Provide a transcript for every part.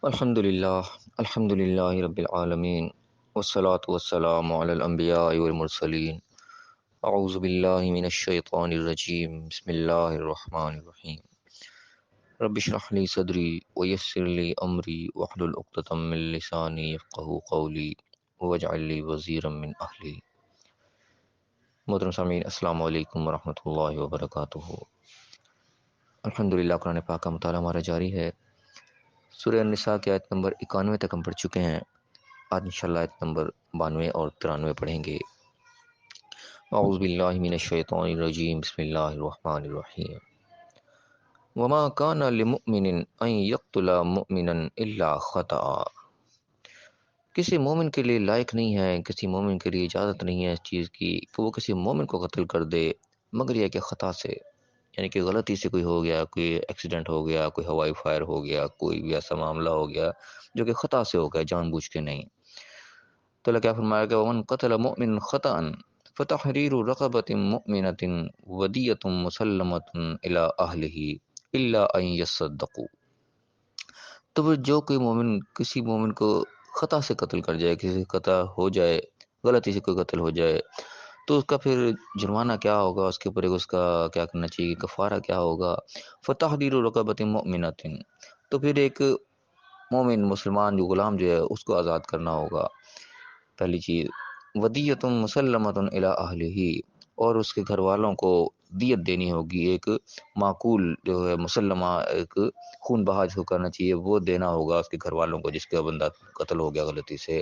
الحمد للہ رب العالمین والصلاة والسلام علی الانبیاء والمرسلین اعوذ باللہ من الشیطان الرجیم بسم اللہ الرحمن الرحیم رب اشرح لی صدری ویسر لی امری واحلل عقدۃ من لسانی یفقہوا قولی واجعل لی وزیرا من اہلی۔ محترم سامعین، السلام علیکم ورحمۃ اللہ وبرکاتہ۔ الحمدللہ قرآن پاک کا مطالعہ ہمارا جاری ہے۔ سورہ النساء کی آیت نمبر 91 تک ہم پڑھ چکے ہیں۔ آج انشاءاللہ آیت نمبر 92 اور 93 پڑھیں گے۔ اعوذ باللہ من الشیطان الرجیم بسم اللہ الرحمن الرحیم۔ وما کان لمؤمن ان یقتل مؤمنا الا خطأ۔ کسی مومن کے لیے لائق نہیں ہے، کسی مومن کے لیے اجازت نہیں ہے اس چیز کی کہ وہ کسی مومن کو قتل کر دے مگر یہ کہ خطا سے، یعنی کہ غلطی سے کوئی ہو گیا، کوئی ایکسیڈنٹ ہو گیا، کوئی ہوائی فائر ہو گیا، کوئی بھی ایسا معاملہ ہو گیا جو کہ خطا سے ہو گیا، جان بوجھ کے نہیں۔ تو اللہ کیا فرمایا کہ ومن قتل مؤمن خطأ فتحریر رقبۃ مؤمنۃ ودیۃ مسلمۃ الی اہلہ الا ان یصدقوا۔ تو وہ جو کوئی مومن کسی مومن کو خطا سے قتل کر جائے، کسی سے خطا ہو جائے، غلطی سے کوئی قتل ہو جائے، تو اس کا پھر جرمانہ کیا ہوگا، اس کے اوپر اس کا کیا کرنا چاہیے، کفارہ کیا ہوگا۔ فتحریر رقبۃ مؤمنۃ، تو پھر ایک مومن مسلمان جو غلام جو ہے اس کو آزاد کرنا ہوگا، پہلی چیز۔ ودیۃ مسلمۃ الی اہلہ، اور اس کے گھر والوں کو دیت دینی ہوگی، ایک معقول جو ہے مسلمہ، ایک خون بہا جو کرنا چاہیے وہ دینا ہوگا اس کے گھر والوں کو جس کا بندہ قتل ہو گیا غلطی سے۔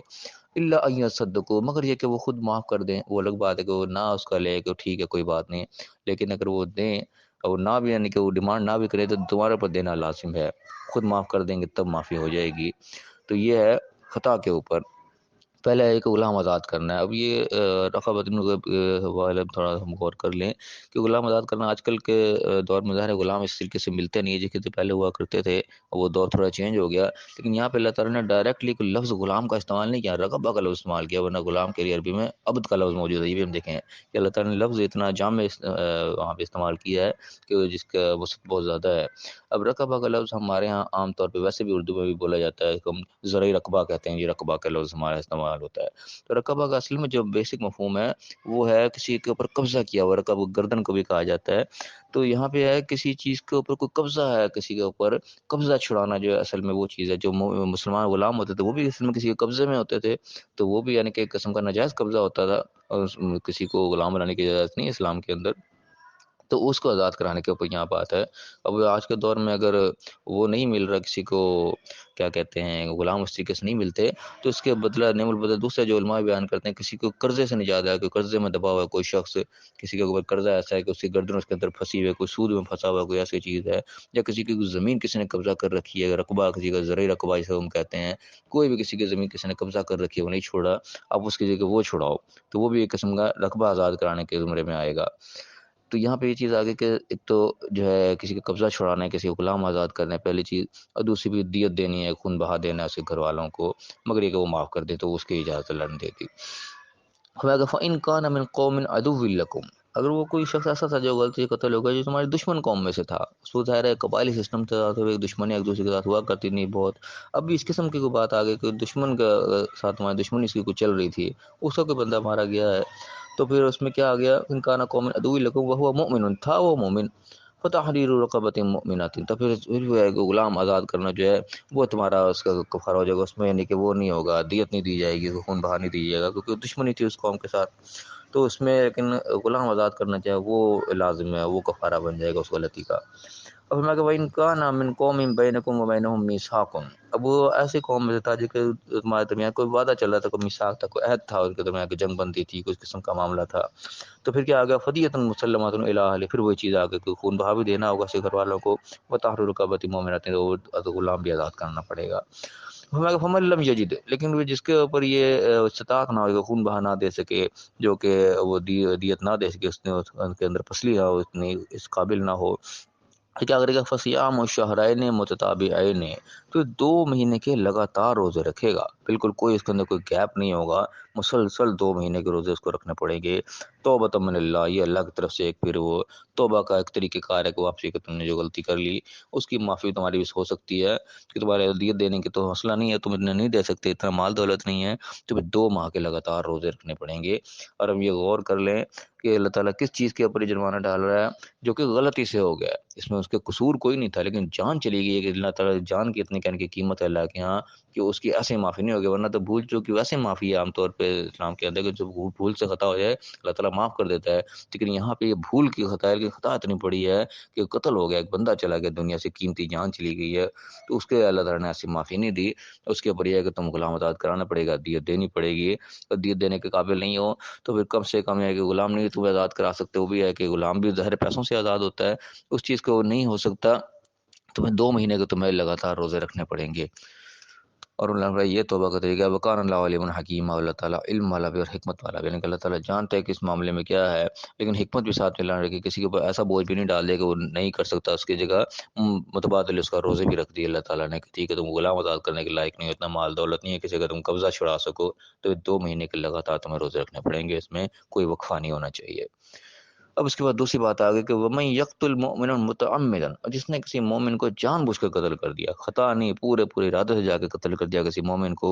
الا ان یصدقوا، مگر یہ کہ وہ خود معاف کر دیں۔ وہ الگ بات ہے کہ وہ نہ اس کا لے کہ ٹھیک ہے کوئی بات نہیں، لیکن اگر وہ دیں اور نہ بھی، یعنی کہ وہ ڈیمانڈ نہ بھی کرے تو تمہارے پر دینا لازم ہے، خود معاف کر دیں گے تب معافی ہو جائے گی۔ تو یہ ہے خطا کے اوپر۔ پہلے ایک غلام آزاد کرنا ہے۔ اب یہ رقبۃ والے تھوڑا ہم غور کر لیں کہ غلام آزاد کرنا آج کل کے دور میں ظاہر ہے غلام اس طریقے سے ملتے نہیں ہے جس پہلے ہوا کرتے تھے، وہ دور تھوڑا چینج ہو گیا۔ لیکن یہاں پہ اللہ تعالیٰ نے ڈائریکٹلی کوئی لفظ غلام کا استعمال نہیں کیا، رقبہ کا لفظ استعمال کیا، ورنہ غلام کے لیے عربی میں عبد کا لفظ موجود ہے۔ یہ بھی ہم دیکھیں کہ اللہ تعالیٰ نے لفظ اتنا جامع وہاں پہ استعمال کیا ہے کہ جس کا وسعت بہت زیادہ ہے۔ اب رقبہ کا لفظ ہمارے ہاں عام طور پہ ویسے بھی اردو میں بھی بولا جاتا ہے، ہم زرعی رقبہ کہتے ہیں، یہ رقبہ کا لفظ ہمارا استعمال ہوتا ہے۔ تو رقبہ کا اصل میں جو بیسک مفہوم ہے وہ ہے کسی کے اوپر قبضہ کیا ہوا، رقبہ گردن کو بھی کہا جاتا ہے۔ تو یہاں پہ ہے کسی چیز کے اوپر کوئی قبضہ ہے، کسی کے اوپر قبضہ چھڑانا جو ہے اصل میں وہ چیز ہے۔ جو مسلمان غلام ہوتے تھے وہ بھی اصل میں کسی کے قبضے میں ہوتے تھے، تو وہ بھی یعنی کہ ایک قسم کا ناجائز قبضہ ہوتا تھا، اور کسی کو غلام بنانے کی اجازت نہیں اسلام کے اندر، تو اس کو آزاد کرانے کے اوپر یہاں بات ہے۔ اب آج کے دور میں اگر وہ نہیں مل رہا، کسی کو کیا کہتے ہیں غلام اس طریقے سے نہیں ملتے، تو اس کے بدلہ نعم البدل دوسرے جو علماء بیان کرتے ہیں، کسی کو قرضے سے نجات ہے، کوئی قرضے میں دبا ہوا ہے کوئی شخص، کسی کے اوپر قرضہ ایسا ہے کہ اس کی گردن اس کے اندر پھنسی ہوئی ہے، کوئی سود میں پھنسا ہوا ہے، کوئی ایسی چیز ہے، یا کسی کی زمین کسی نے قبضہ کر رکھی ہے، رقبہ کسی کا زرعی رقبہ جسے ہم کہتے ہیں، کوئی بھی کسی کی زمین کسی نے قبضہ کر رکھی ہے وہ نہیں چھوڑا، اب اس کی جگہ وہ چھڑاؤ، تو وہ بھی ایک قسم کا رقبہ آزاد کرانے کے زمرے میں آئے گا۔ تو یہاں پہ یہ چیز آگے کہ ایک تو جو ہے کسی کا قبضہ چھڑانا ہے، کسی کو غلام آزاد کرنا ہے پہلی چیز، اور دوسری بھی دیت دینی ہے، خون بہا دینا ہے اس کے گھر والوں کو، مگر یہ کہ وہ معاف کر دے تو اس کی اجازت اللہ نے دے دی۔ فَإِنْ كَانَ مِنْ قَوْمٍ عَدُوٍّ لَكُمْ، اگر وہ کوئی شخص ایسا تھا جو غلطی سے قتل ہو گیا جو تمہاری دشمن قوم میں سے تھا، اس کو ظاہر ہے قبائلی سسٹم تھا، تو ایک دشمنی ایک دوسرے کے ساتھ ہوا کرتی نہیں بہت، اب بھی اس قسم کی کوئی بات آ گئی کہ دشمن کے ساتھ تمہاری دشمنی اس کی کوئی چل رہی تھی، اس کا کوئی بندہ مارا گیا ہے، تو پھر اس میں کیا آ گیا، ان کان قوم عدو لکم وهو مؤمن، تھا وہ مومن، فتحریر رقبۃ مؤمنۃ، تو پھر وہ ہے کہ غلام آزاد کرنا جو ہے وہ تمہارا اس کا کفارہ ہو جائے گا، اس میں یعنی کہ وہ نہیں ہوگا، دیت نہیں دی جائے گی، خون بہا نہیں دی جائے گا، کیونکہ دشمنی تھی اس قوم کے ساتھ، تو اس میں لیکن غلام آزاد کرنا چاہے وہ لازم ہے، وہ کفارہ بن جائے گا اس غلطی کا۔ اب میں کہ وَإِنْ كَانَ مِنْ قَوْمٍ بَيْنَكُمْ وَبَيْنَهُمْ مِيثَاقٌ، اب وہ ایسی قوم میں تھا جس کے تمہارے درمیان کوئی وعدہ چل رہا تھا، کوئی میثاق تھا، کوئی عہد تھا ان کے درمیان، کوئی جنگ بندی تھی، کوئی قسم کا معاملہ تھا، تو پھر کیا آ گیا، فدیۃ مسلمۃ الی اہلہ، پھر وہی چیز آ گئی کہ خون بہا بھی دینا ہوگا اس کے گھر والوں کو، وتحریر رقبۃ مؤمنۃ، تو غلام بھی آزاد کرنا پڑے گا۔ فمن لم یجد، لیکن وہ جس کے اوپر یہ استطاعت نہ ہو، خون بہا نہ دے سکے، جو کہ وہ دیت نہ دے سکے، اس نے ان کے اندر پسلی ہو، اتنی اس قابل نہ ہو، تو کیا کرے گا، فصیام شہرین متتابعین، تو 2 مہینے کے لگاتار روزے رکھے گا۔ بالکل کوئی اس کے اندر کوئی گیپ نہیں ہوگا، مسلسل 2 مہینے کے روزے اس کو رکھنے پڑیں گے۔ توبۃ من اللہ، یہ اللہ کی طرف سے ایک پھر وہ توبہ کا ایک طریقہ کار ہے کہ واپسی کہ تم نے جو غلطی کر لی اس کی معافی تمہاری بھی ہو سکتی ہے، کہ تمہارے دیت دینے کی تو حوصلہ نہیں ہے، تم اتنا نہیں دے سکتے، اتنا مال دولت نہیں ہے، تمہیں 2 ماہ کے لگاتار روزے رکھنے پڑیں گے۔ اور ہم یہ غور کر لیں کہ اللہ تعالیٰ کس چیز کے اوپر یہ جرمانہ ڈال رہا ہے، جو کہ غلطی سے ہو گیا ہے، اس میں اس کے قصور کوئی نہیں تھا، لیکن جان چلی گئی ہے کہ اللہ تعالیٰ جان کی اتنی کہنے کی قیمت ہے اللہ کے ہاں کہ اس کی ایسے معافی نہیں ہوگی، ورنہ تو بھول چوک کی ویسے معافی ہے عام طور پہ اسلام کے اندر کہ جو بھول سے خطا ہو جائے اللہ تعالیٰ معاف کر دیتا ہے، لیکن یہاں پہ یہ بھول کی خطا ہے کہ خطا اتنی بڑی ہے کہ قتل ہو گیا، ایک بندہ چلا گیا دنیا سے، قیمتی جان چلی گئی ہے، تو اس کے اللہ تعالیٰ نے ایسی معافی نہیں دی، اس کے اوپر یہ ہے کہ تم غلام آزاد کرانا پڑے گا، دیت دینی پڑے گی، اور دیت دینے کے قابل نہیں ہو تو پھر کم سے کم یہ ہے کہ غلام نہیں تمہیں آزاد کرا سکتے، وہ بھی ہے کہ غلام بھی ظاہر پیسوں سے آزاد ہوتا ہے، اس چیز کو نہیں ہو سکتا، تمہیں 2 مہینے کے تمہیں لگاتار روزے رکھنے پڑیں گے۔ اور اللہ تعالیٰ یہ توبہ کا طریقہ ہے، وقان اللہ علیم حکیم، اللہ تعالیٰ علم والا بھی اور حکمت والا بھی، یعنی کہ اللہ تعالیٰ جانتا ہے کہ اس معاملے میں کیا ہے، لیکن حکمت بھی ساتھ میں لانا رکھی، کسی کے اوپر ایسا بوجھ بھی نہیں ڈال دے کہ وہ نہیں کر سکتا، اس کی جگہ متبادل اس کا روزے بھی رکھ دی اللہ تعالیٰ نے کہ ٹھیک ہے تم غلام آزاد کرنے کے لائق نہیں ہو، اتنا مال دولت نہیں ہے کسی کا تم قبضہ چھڑا سکو، تو 2 مہینے کے لگاتار تمہیں روزے رکھنے پڑیں گے، اس میں کوئی وقفہ نہیں ہونا چاہیے۔ اب اس کے بعد دوسری بات آ گئی کہ وَمَن يَقْتُلْ مُؤْمِنًا مُتَعَمِّدًا، اور جس نے کسی مومن کو جان بوجھ کر قتل کر دیا، خطا نہیں، پورے ارادے سے جا کے قتل کر دیا کسی مومن کو،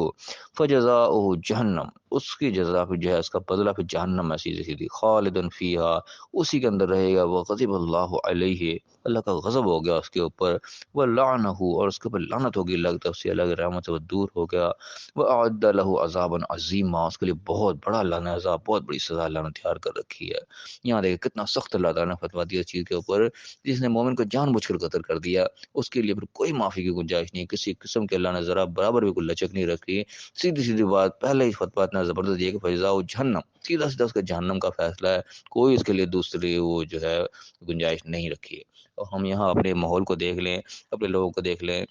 فَجَزَاؤُهُ جہنم، اس کی جزا پھر جو ہے اس کا بدلہ پھر جہنم ہے سیدھی سیدھی، خالدن فیہا، اسی کے اندر رہے گا، وغضب اللہ علیہ، اللہ کا غضب ہو گیا اس کے اوپر، وَلَعْنَهُ، اور اس کے اوپر لعنت ہوگی اللہ کی طرف سے، اللہ کی رحمت سے وہ دور ہو گیا، وَأَعَدَّ لَهُ عَذَابًا عَظِيمًا، اس کے لیے بہت بڑا اللہ نے عذاب، بہت بڑی سزا اللہ نے تیار کر رکھی ہے۔ یہاں دیکھیں کتنا سخت اللہ تعالیٰ نے فتویٰ دیا اس چیز کے اوپر، جس نے مومن کو جان بوجھ کر قتل کر دیا اس کے لیے پھر کوئی معافی کی گنجائش نہیں، کسی قسم کے اللہ نے ذرا برابر بھی کوئی لچک نہیں رکھی، سیدھی سیدھی بات، پہلے ہی فتویٰ اتنا زبردست دیا کہ فجزاؤ جہنم، سیدھا سیدھا اس کا جہنم کا فیصلہ ہے، کوئی اس کے لیے دوسری وہ جو ہے گنجائش نہیں رکھی ہے۔ اور ہم یہاں اپنے ماحول کو دیکھ لیں، اپنے لوگوں کو دیکھ لیں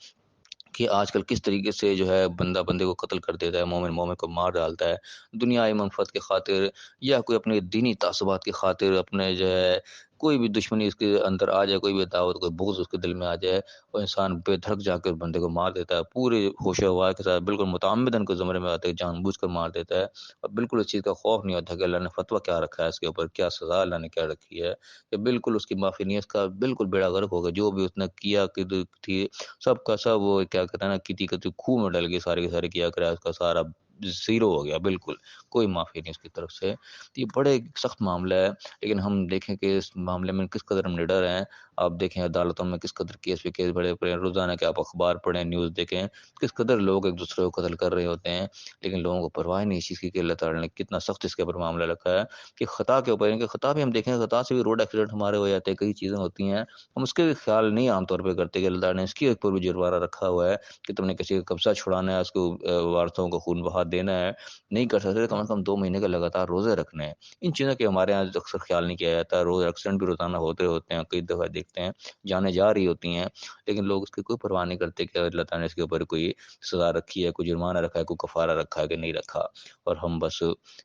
کہ آج کل کس طریقے سے جو ہے بندہ بندے کو قتل کر دیتا ہے، مومن مومن کو مار ڈالتا ہے، دنیائی منفعت کی خاطر یا کوئی اپنے دینی تعصبات کی خاطر، اپنے جو ہے کوئی بھی دشمنی اس کے اندر آ جائے، کوئی بھی دعوت، کوئی بغض اس کے دل میں آ جائے، وہ انسان بے دھڑک جا کے اس بندے کو مار دیتا ہے، پورے ہوش و حواس کے ساتھ، بالکل متعمدن کے زمرے میں آتے ہے، جان بوجھ کر مار دیتا ہے، اور بالکل اس چیز کا خوف نہیں ہوتا کہ اللہ نے فتویٰ کیا رکھا ہے اس کے اوپر، کیا سزا اللہ نے کیا رکھی ہے، کہ بالکل اس کی معافی نہیں ہے، اس کا بالکل بیڑا غرق ہوگا، جو بھی اس نے کیا کہ تھی سب کا سب وہ کیا کہتا ہے نا، کتی کتی خوہ میں ڈل گئی، سارے کے سارے کیا کرا اس کا سارا زیرو ہو گیا، بالکل کوئی معافی نہیں اس کی طرف سے۔ تو یہ بڑے سخت معاملہ ہے، لیکن ہم دیکھیں کہ اس معاملے میں کس قدر ہم نڈر ہیں، آپ دیکھیں عدالتوں میں کس قدر کیس پہ کیس بڑے پڑے ہیں، روزانہ کے آپ اخبار پڑھیں، نیوز دیکھیں، کس قدر لوگ ایک دوسرے کو قتل کر رہے ہوتے ہیں، لیکن لوگوں کو پرواہ نہیں اس چیز کی کہ اللہ تعالیٰ نے کتنا سخت اس کے اوپر معاملہ رکھا ہے، کہ خطا کے اوپر، کہ خطا بھی ہم دیکھیں، خطا سے بھی روڈ ایکسیڈنٹ ہمارے ہو جاتے ہیں، کئی چیزیں ہوتی ہیں، ہم اس کے بھی خیال نہیں عام طور پہ کرتے کہ اللہ تعالیٰ نے اس کے اوپر بھی جرمانہ رکھا ہوا ہے کہ تم نے کسی کا قبضہ چھڑانا ہے، اس کو وارثوں کو خون بہا دینا ہے، نہیں کر سکتے، کم از کم 2 مہینے کا لگاتار روزے رکھنے ہیں۔ ان چیزوں کے ہمارے یہاں اکثر خیال نہیں کیا جاتا ہے، روز ایکسیڈنٹ بھی روزانہ ہوتے ہیں، کئی دفعہ دیکھتے ہیں جانیں جا رہی ہوتی ہیں، لیکن لوگ اس کی کوئی پرواہ نہیں کرتے کہ اللہ تعالیٰ نے اس کے اوپر کوئی سزا رکھی ہے، کوئی جرمانہ رکھا ہے، کوئی کفارہ رکھا ہے کہ نہیں رکھا، اور ہم بس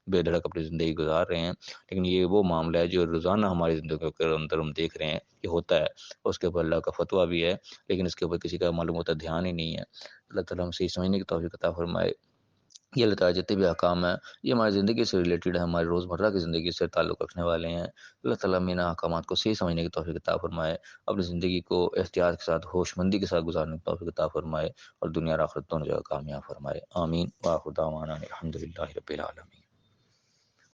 بے دھڑک اپنی زندگی گزار رہے ہیں۔ لیکن یہ وہ معاملہ ہے جو روزانہ ہماری زندگی کے اندر ہم دیکھ رہے ہیں کہ ہوتا ہے، اس کے اوپر اللہ کا فتویٰ بھی ہے، لیکن اس کے اوپر کسی کا معلوم ہوتا دھیان ہی نہیں ہے۔ اللہ تعالیٰ ہم سے یہ سمجھنے کی توفیق عطا فرمائے۔ یہ اللہ تعالیٰ جتنے بھی احکام ہیں یہ ہماری زندگی سے ریلیٹڈ ہے، ہماری روزمرہ کی زندگی سے تعلق رکھنے والے ہیں، اللہ تعالیٰ ہمیں ان احکامات کو صحیح سمجھنے کی توفیق عطا فرمائے، اپنی زندگی کو احتیاط کے ساتھ، ہوش مندی کے ساتھ گزارنے کی توفیق عطا فرمائے، اور دنیا اور آخرت دونوں جگہ کامیاب فرمائے، آمین، وآخر دعوانا الحمد للہ رب العالمین۔